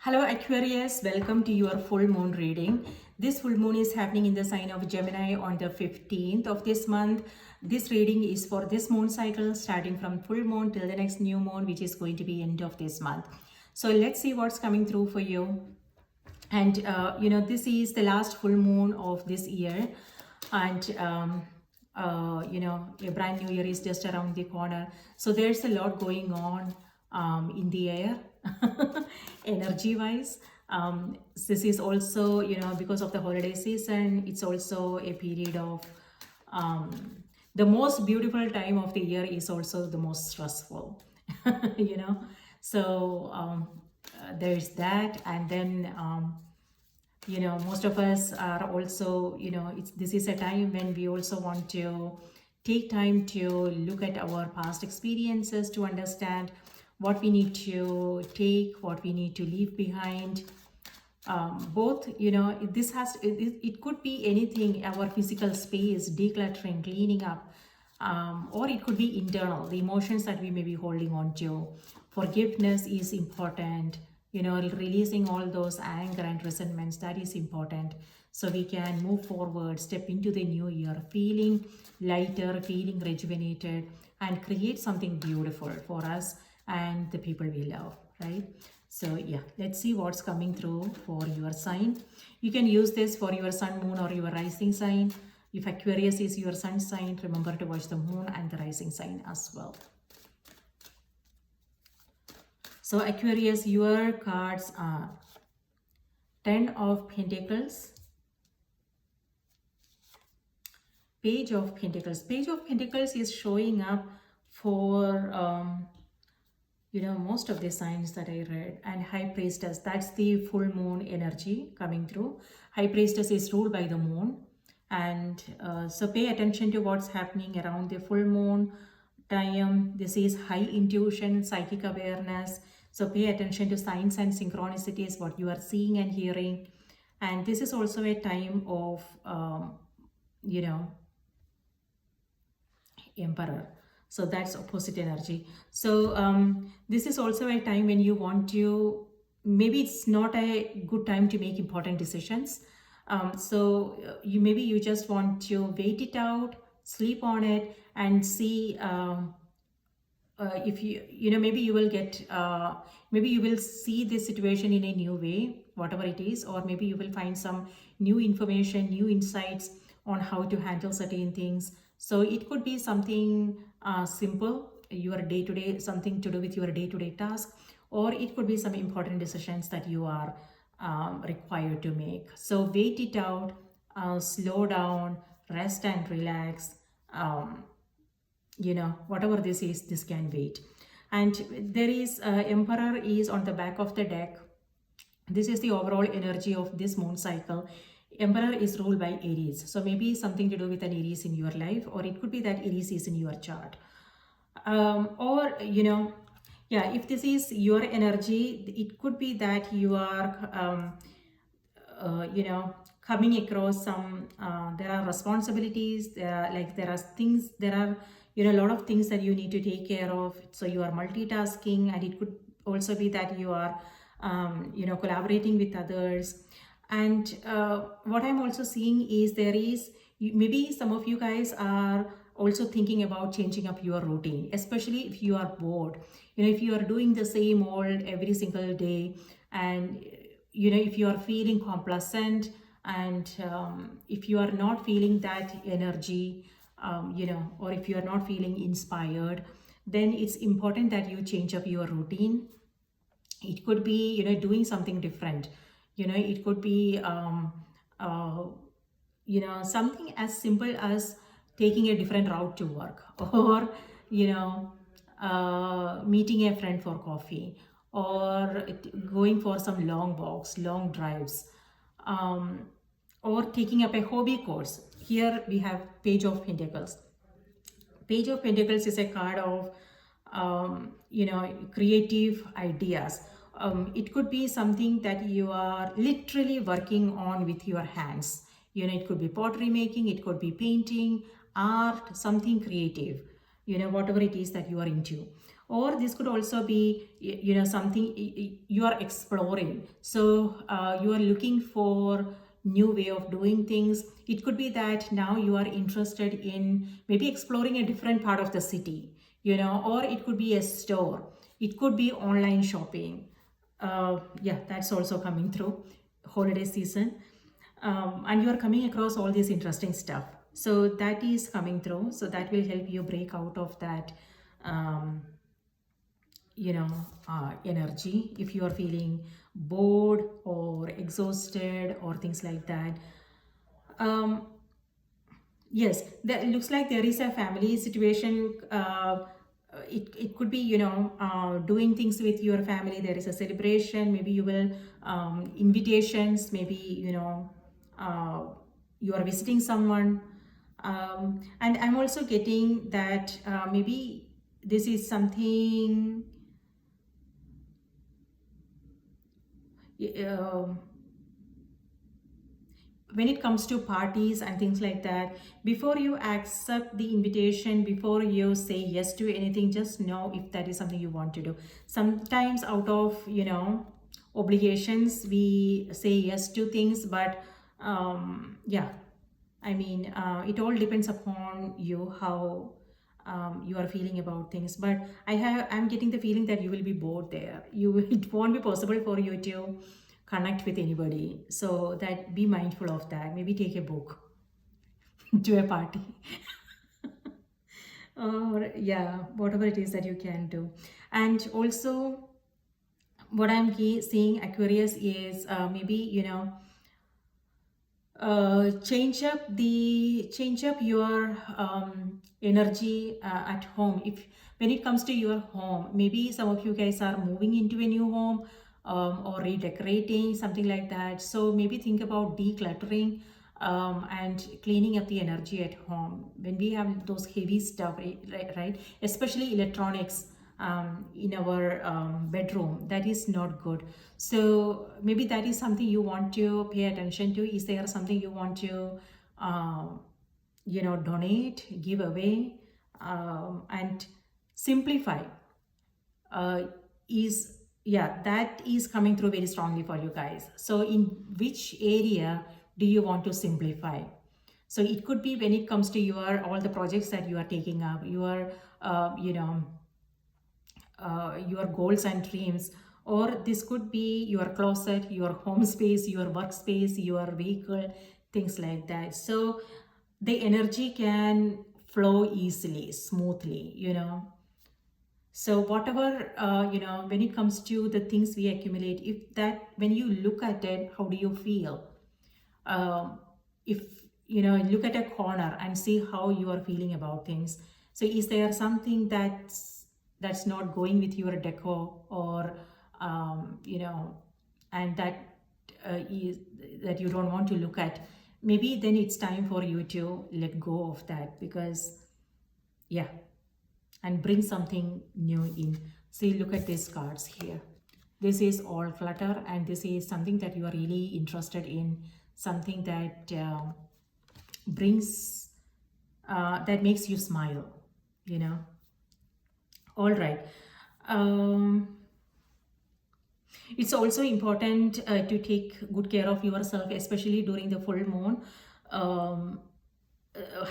Hello Aquarius, welcome to your full moon reading. This full moon is happening in the sign of Gemini on the 15th of this month. This reading is for this moon cycle starting from full moon till the next new moon, which is going to be end of this month. So let's see what's coming through for you. And this is the last full moon of this year, and a brand new year is just around the corner. So there's a lot going on in the air energy wise. This is also, because of the holiday season, it's also a period of the most beautiful time of the year is also the most stressful. you know so there's that. And then most of us are also, this is a time when we also want to take time to look at our past experiences to understand what we need to take, what we need to leave behind. Both, it could be anything, our physical space, decluttering, cleaning up, or it could be internal, the emotions that we may be holding on to. Forgiveness is important, releasing all those anger and resentments, that is important, so we can move forward, step into the new year feeling lighter, feeling rejuvenated, and create something beautiful for us and the people we love, right? So yeah, let's see what's coming through for your sign. You can use this for your sun, moon, or your rising sign. If Aquarius is your sun sign, remember to watch the moon and the rising sign as well. So Aquarius, your cards are 10 of Pentacles, Page of Pentacles. Page of Pentacles is showing up for most of the signs that I read. And High Priestess, that's the full moon energy coming through. High Priestess is ruled by the moon. And so pay attention to what's happening around the full moon time. This is high intuition, psychic awareness. So pay attention to signs and synchronicities, what you are seeing and hearing. And this is also a time of, Emperor. So that's opposite energy. So this is also a time when you want to, maybe it's not a good time to make important decisions. So you just want to wait it out, sleep on it, and see if maybe you will get, maybe you will see this situation in a new way, whatever it is, or maybe you will find some new information, new insights on how to handle certain things. So it could be something simple, your day-to-day, something to do with your day-to-day task, or it could be some important decisions that you are required to make. So wait it out, slow down, rest and relax. Whatever this is, this can wait. And there is Emperor is on the back of the deck. This is the overall energy of this moon cycle. Emperor is ruled by Aries. So maybe something to do with an Aries in your life, or it could be that Aries is in your chart. If this is your energy, it could be that you are, coming across some, there are responsibilities, there are things, there are, a lot of things that you need to take care of. So you are multitasking, and it could also be that you are, collaborating with others. And what I'm also seeing is maybe some of you guys are also thinking about changing up your routine, especially if you are bored. If you are doing the same old every single day, and if you are feeling complacent, and if you are not feeling that energy, or if you are not feeling inspired, then it's important that you change up your routine. It could be, doing something different. It could be, something as simple as taking a different route to work, or, meeting a friend for coffee, or going for some long walks, long drives, or taking up a hobby course. Here we have Page of Pentacles. Page of Pentacles is a card of, creative ideas. It could be something that you are literally working on with your hands. It could be pottery making, it could be painting, art, something creative, whatever it is that you are into. or this could also be, you know, something you are exploring. So you are looking for new way of doing things. It could be that now you are interested in maybe exploring a different part of the city, you know, or it could be a store, it could be online shopping. Yeah, that's also coming through holiday season. And you are coming across all this interesting stuff, so that is coming through, so that will help you break out of that um, you know, energy if you are feeling bored or exhausted or things like that. um, yes, that looks like there is a family situation. It could be, you know, doing things with your family. There is a celebration, maybe you will invitations, maybe, you know, uh, you are visiting someone. And I'm also getting that maybe this is something, um when it comes to parties and things like that, before you accept the invitation, before you say yes to anything, just know if that is something you want to do. Sometimes out of, you know, obligations, we say yes to things, but yeah, I mean, it all depends upon you, how you are feeling about things. But I'm getting the feeling that you will be bored there. It won't be possible for you to connect with anybody. So that, be mindful of that. Maybe take a book to a party. Or yeah, whatever it is that you can do. And also, what I'm seeing, Aquarius, is maybe, you know, change up your energy at home. If when it comes to your home, maybe some of you guys are moving into a new home, or redecorating, something like that. So maybe think about decluttering and cleaning up the energy at home. When we have those heavy stuff, right, especially electronics in our bedroom, that is not good. So maybe that is something you want to pay attention to. Is there something you want to you know, donate, give away, and simplify? Is Yeah, that is coming through very strongly for you guys. So in which area do you want to simplify? So it could be when it comes to your all the projects that you are taking up, your you know, your goals and dreams, or this could be your closet, your home space, your workspace, your vehicle, things like that. So the energy can flow easily, smoothly, you know. So whatever, you know, when it comes to the things we accumulate, if that, when you look at it, how do you feel? If, you know, look at a corner and see how you are feeling about things. So is there something that's not going with your decor, or you know, and that is that you don't want to look at? Maybe then it's time for you to let go of that, because yeah, and bring something new in. See, look at these cards here. This is all clutter, and this is something that you are really interested in, something that brings that makes you smile, you know. All right. It's also important to take good care of yourself, especially during the full moon. um,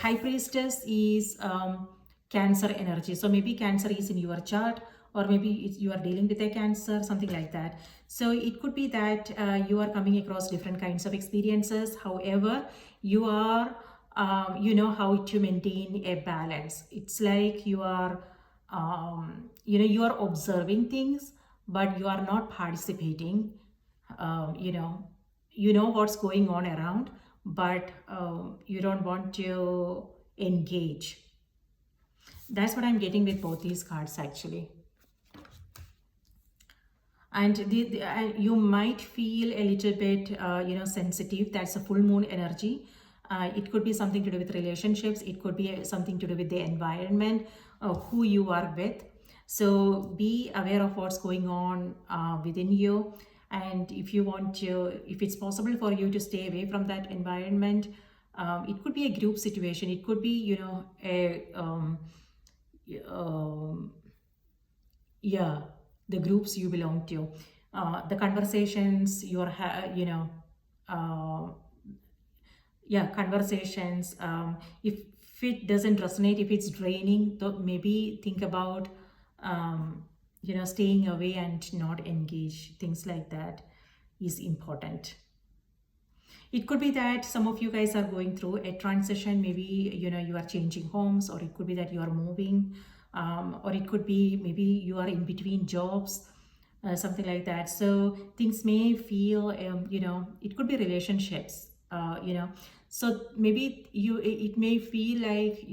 High priestess is Cancer energy, so maybe Cancer is in your chart, or maybe you are dealing with a Cancer, something like that. So it could be that you are coming across different kinds of experiences. However, you are you know how to maintain a balance. It's like you are you know, you are observing things, but you are not participating. You know, you know what's going on around, but you don't want to engage. That's what I'm getting with both these cards, actually. And you might feel a little bit you know, sensitive. That's a full moon energy. It could be something to do with relationships, it could be something to do with the environment, who you are with. So be aware of what's going on within you. And if you want to, if it's possible for you to stay away from that environment, it could be a group situation, it could be, you know, a um, yeah, the groups you belong to, the conversations you're uh, yeah, conversations, if it doesn't resonate, if it's draining, maybe think about staying away and not engage. Things like that is important. It could be that some of you guys are going through a transition. Maybe you are changing homes, or it could be that you are moving, or it could be maybe you are in between jobs, something like that. So things may feel it could be relationships, so maybe it may feel like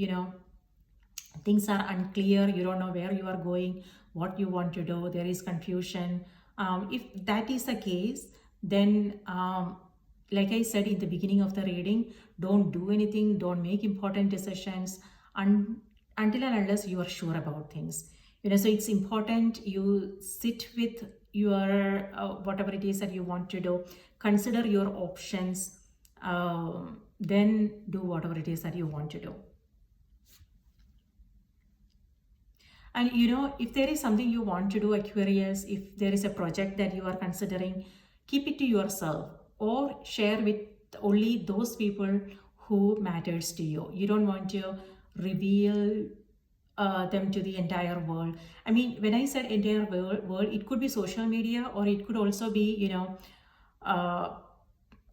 things are unclear, you don't know where you are going, what you want to do, there is confusion. If that is the case, then like I said in the beginning of the reading, don't do anything, don't make important decisions until and unless you are sure about things. So it's important you sit with your whatever it is that you want to do, consider your options, then do whatever it is that you want to do. And if there is something you want to do, Aquarius, if there is a project that you are considering, keep it to yourself or share with only those people who matters to you. You don't want to reveal them to the entire world. I mean, when I said entire world, it could be social media, or it could also be, uh,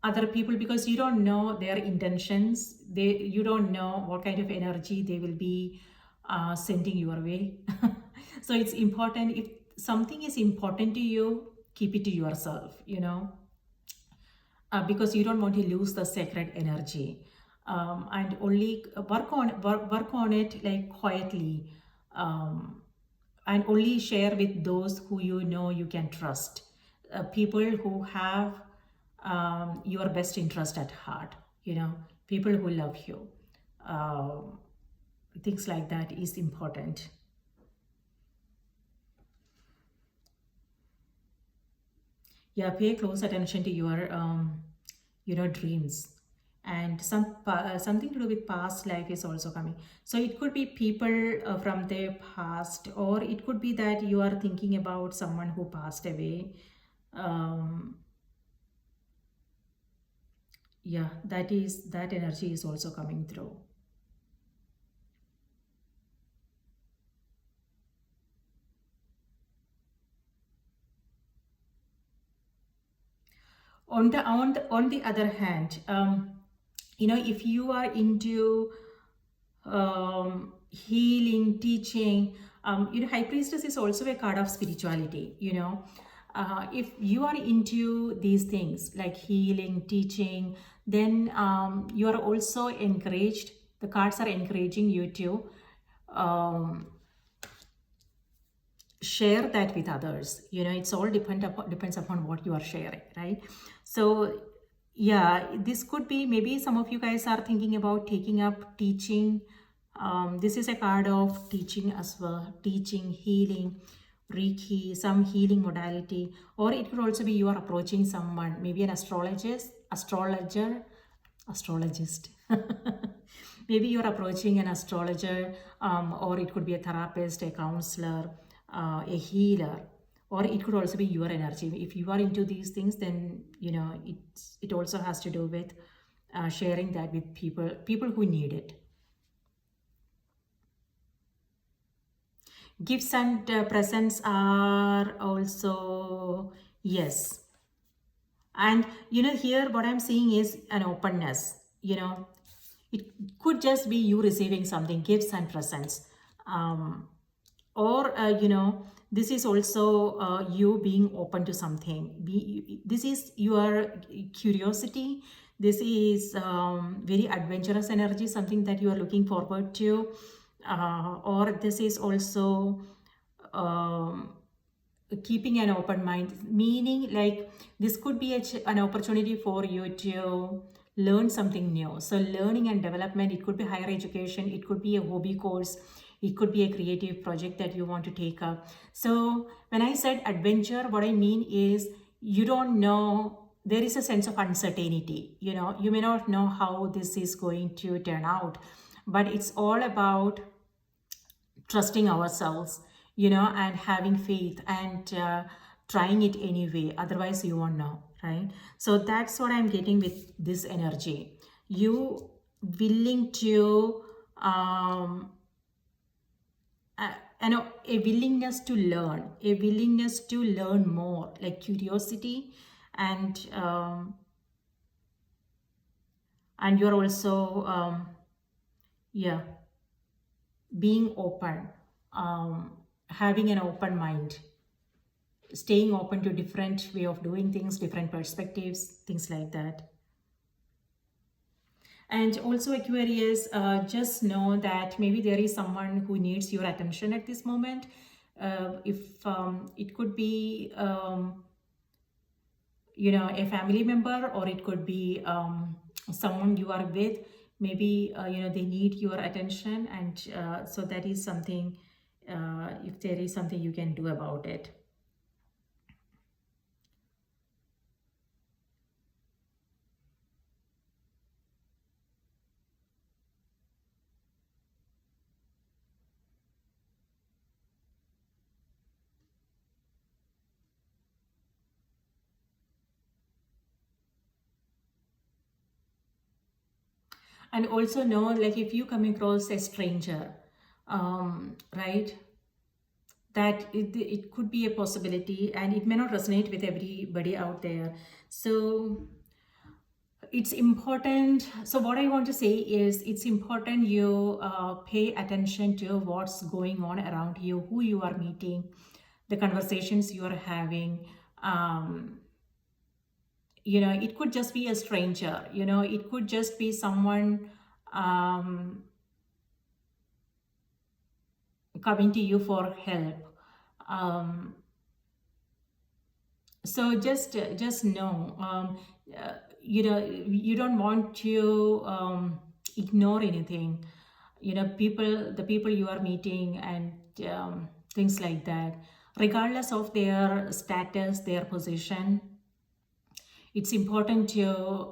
other people, because you don't know their intentions. You don't know what kind of energy they will be sending your way. So it's important, if something is important to you, keep it to yourself, because you don't want to lose the sacred energy, and only work on it like quietly, and only share with those who you can trust, people who have your best interest at heart, people who love you. Um Things like that is important. Yeah, pay close attention to your dreams, and something to do with past life is also coming. So it could be people from their past, or it could be that you are thinking about someone who passed away. um, yeah, that energy is also coming through. On the other hand, if you are into healing, teaching, high priestess is also a card of spirituality. If you are into these things like healing, teaching, then you are also encouraged, the cards are encouraging you to um, share that with others. It's all depends upon what you are sharing, right? So yeah, this could be, maybe some of you guys are thinking about taking up teaching. This is a card of teaching as well, teaching, healing, reiki, some healing modality. Or it could also be you are approaching someone, maybe an astrologist. Maybe you're approaching an astrologer, or it could be a therapist, a counselor, a healer, or it could also be your energy. If you are into these things, then it also has to do with sharing that with people who need it. Gifts and presents are also, yes. And here what I'm seeing is an openness. It could just be you receiving something, gifts and presents, or this is also you being open to something. This is your curiosity. This is very adventurous energy, something that you are looking forward to, or this is also um, keeping an open mind, meaning like this could be an opportunity for you to learn something new. So learning and development, it could be higher education, it could be a hobby course, it could be a creative project that you want to take up. So when I said adventure, what I mean is you don't know, there is a sense of uncertainty. You may not know how this is going to turn out, but it's all about trusting ourselves. and having faith and trying it anyway. Otherwise, you won't know, right? So that's what I'm getting with this energy. You willing to, a willingness to learn, more, like curiosity, and you're also, yeah, being open, having an open mind, staying open to different way of doing things, different perspectives, things like that. And also, Aquarius, just know that maybe there is someone who needs your attention at this moment. If it could be, a family member, or it could be someone you are with. Maybe they need your attention, and so that is something. If there is something you can do about it. And also know, like, if you come across a stranger, right, that it could be a possibility, and it may not resonate with everybody out there. So it's important. So what I want to say is, it's important you pay attention to what's going on around you, who you are meeting, the conversations you are having. It could just be a stranger, it could just be someone coming to you for help. So just know, you don't want to ignore anything, the people you are meeting, and things like that, regardless of their status, their position. It's important to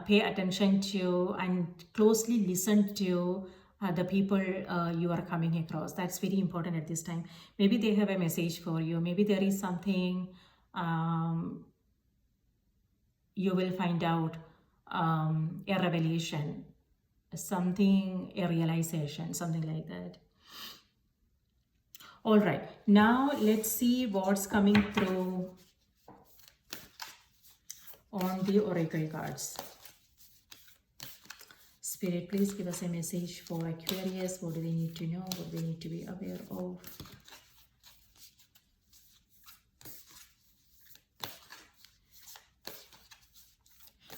pay attention to and closely listen to the people you are coming across. That's very important at this time. Maybe they have a message for you. Maybe there is something you will find out, a revelation, a realization, something like that. All right, now let's see what's coming through on the oracle cards. Spirit, please give us a message for Aquarius. What do they need to know? What do they need to be aware of?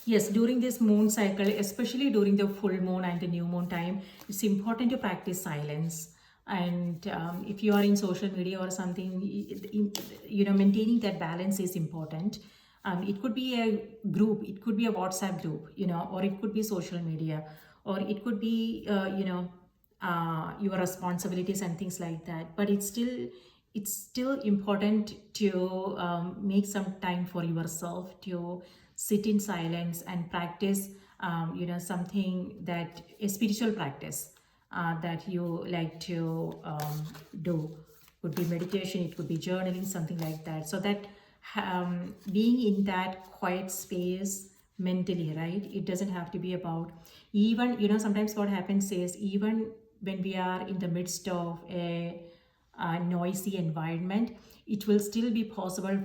Yes, during this moon cycle, especially during the full moon and the new moon time, it's important to practice silence. And if you are in social media or something, maintaining that balance is important. It could be a group, it could be a WhatsApp group, or it could be social media, or it could be, your responsibilities and things like that. But it's still important to make some time for yourself, to sit in silence and practice, something that a spiritual practice that you like to do. Could be meditation, it could be journaling, something like that. So that being in that quiet space mentally, right? It doesn't have to be about, even, sometimes what happens is, even when we are in the midst of a noisy environment, it will still be possible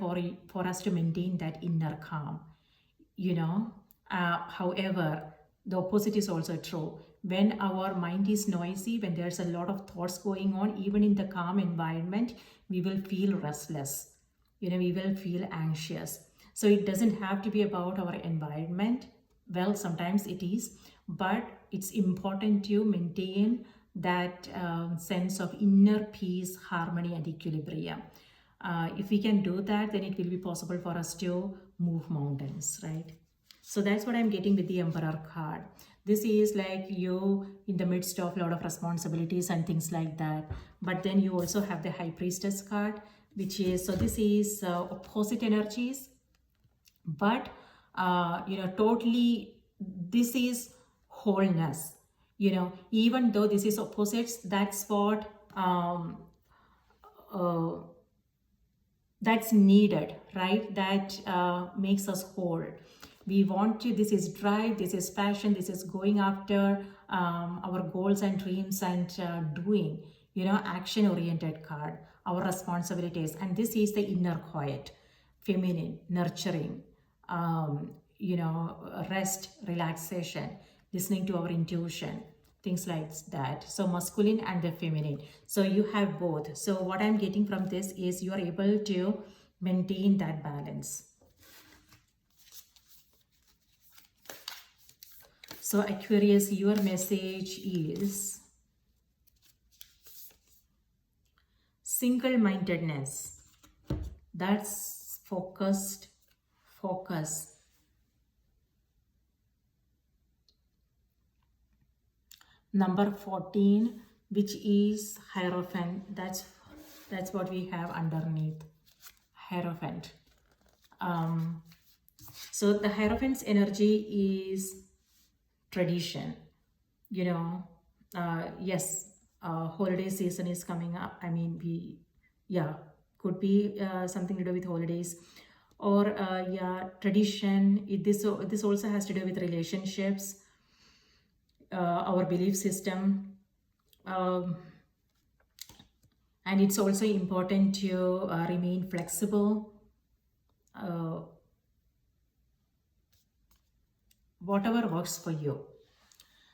for us to maintain that inner calm. However, the opposite is also true. When our mind is noisy, when there's a lot of thoughts going on, even in the calm environment, we will feel restless, we will feel anxious. So it doesn't have to be about our environment. Well, sometimes it is, but it's important to maintain that sense of inner peace, harmony, and equilibrium. If we can do that, then it will be possible for us to move mountains, right? So that's what I'm getting with the Emperor card. This is like you in the midst of a lot of responsibilities and things like that. But then you also have the High Priestess card, which is, so this is opposite energies. But, totally, this is wholeness. Even though this is opposites, that's what um, uh, that's needed, right? That makes us whole. We want to, this is drive, this is passion, this is going after our goals and dreams and doing, action oriented card, our responsibilities. And this is the inner quiet, feminine, nurturing, rest, relaxation, listening to our intuition, things like that. So masculine and the feminine. So you have both. So what I'm getting from this is you are able to maintain that balance. So Aquarius, your message is single-mindedness. That's focus. Number 14, which is Hierophant. That's what we have underneath. Hierophant. So the Hierophant's energy is tradition. Yes, holiday season is coming up. I mean, could be something to do with holidays, or tradition. This also has to do with relationships, our belief system, and it's also important to remain flexible. Whatever works for you.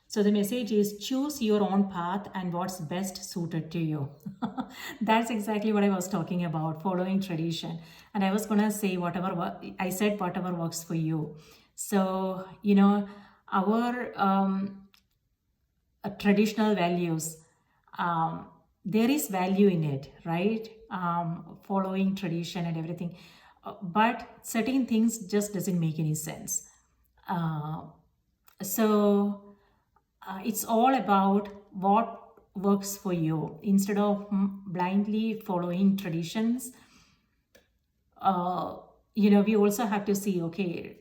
So the message is choose your own path and what's best suited to you. That's exactly what I was talking about, following tradition. And I was going to say whatever works for you. So, our traditional values, there is value in it, right? Following tradition and everything. But certain things just doesn't make any sense. So it's all about what works for you instead of blindly following traditions. We also have to see, okay,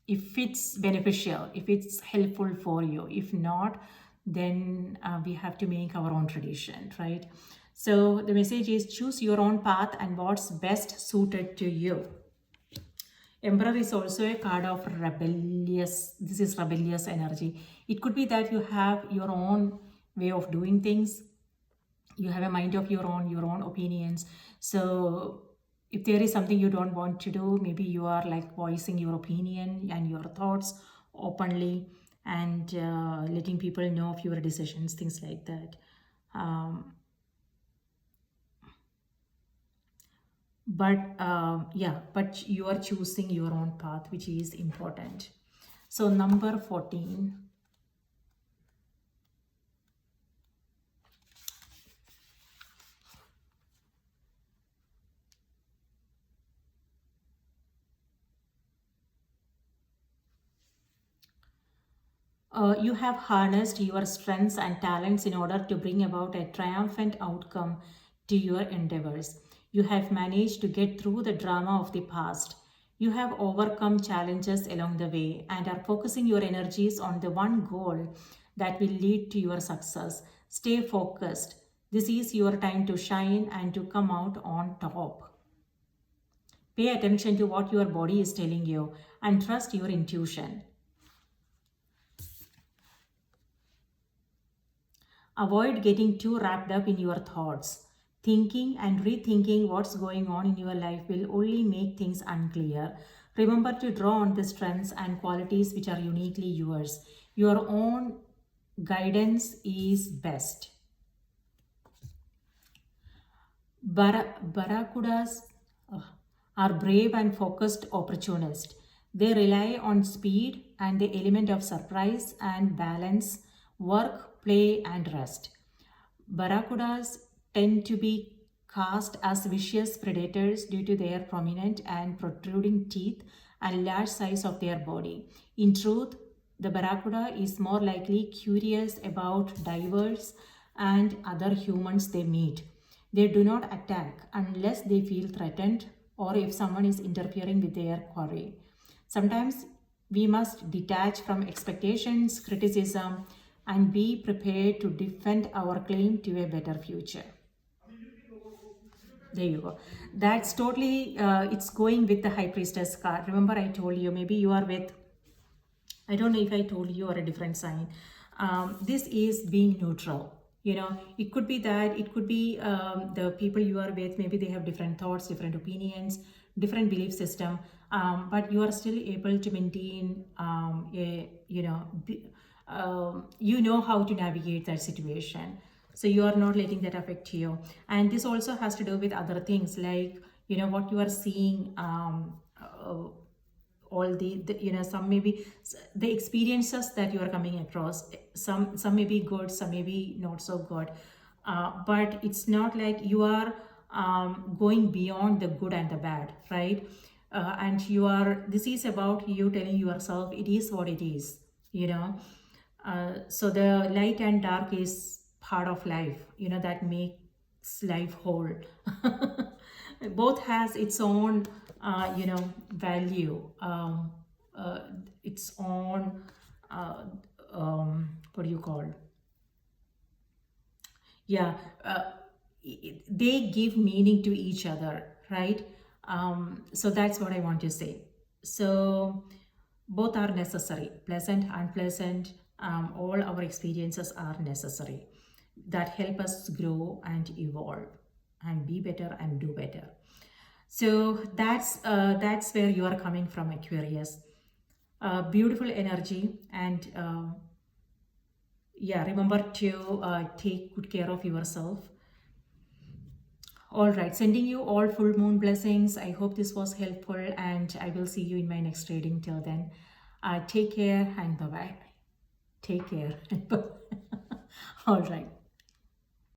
if it's beneficial, if it's helpful for you. If not, then we have to make our own tradition, right? So the message is choose your own path and what's best suited to you. Emperor is also a card of rebellious. This is rebellious energy. It could be that you have your own way of doing things. You have a mind of your own opinions. So if there is something you don't want to do, maybe you are like voicing your opinion and your thoughts openly and letting people know of your decisions, things like that. But you are choosing your own path, which is important. So number 14. You have harnessed your strengths and talents in order to bring about a triumphant outcome to your endeavors. You have managed to get through the drama of the past. You have overcome challenges along the way and are focusing your energies on the one goal that will lead to your success. Stay focused. This is your time to shine and to come out on top. Pay attention to what your body is telling you and trust your intuition. Avoid getting too wrapped up in your thoughts. Thinking and rethinking what's going on in your life will only make things unclear. Remember to draw on the strengths and qualities which are uniquely yours. Your own guidance is best. Barracudas are brave and focused opportunists. They rely on speed and the element of surprise and balance, work, play, and rest. Barracudas tend to be cast as vicious predators due to their prominent and protruding teeth and large size of their body. In truth, the barracuda is more likely curious about divers and other humans they meet. They do not attack unless they feel threatened or if someone is interfering with their quarry. Sometimes we must detach from expectations, criticism, and be prepared to defend our claim to a better future. There you go. That's totally, it's going with the High Priestess card. Remember, I told you, maybe you are with, I don't know if I told you, or a different sign. This is being neutral. You know, it could be that, it could be the people you are with, maybe they have different thoughts, different opinions, different belief system, but you are still able to maintain you know how to navigate that situation. So you are not letting that affect you. And this also has to do with other things, like, you know, what you are seeing, all the you know, some maybe the experiences that you are coming across, some may be good, some may be not so good, but it's not like you are going beyond the good and the bad, right? And you are, this is about you telling yourself it is what it is, you know. So the light and dark is part of life, you know, that makes life whole. Both has its own you know, value, its own what do you call, yeah, they give meaning to each other, right? So that's what I want to say. So both are necessary, pleasant, unpleasant, all our experiences are necessary, that help us grow and evolve and be better and do better. So that's where you are coming from, Aquarius. Beautiful energy, and yeah, remember to take good care of yourself. All right, sending you all full moon blessings. I hope this was helpful, and I will see you in my next reading. Till then, take care and bye bye. Take care. All right.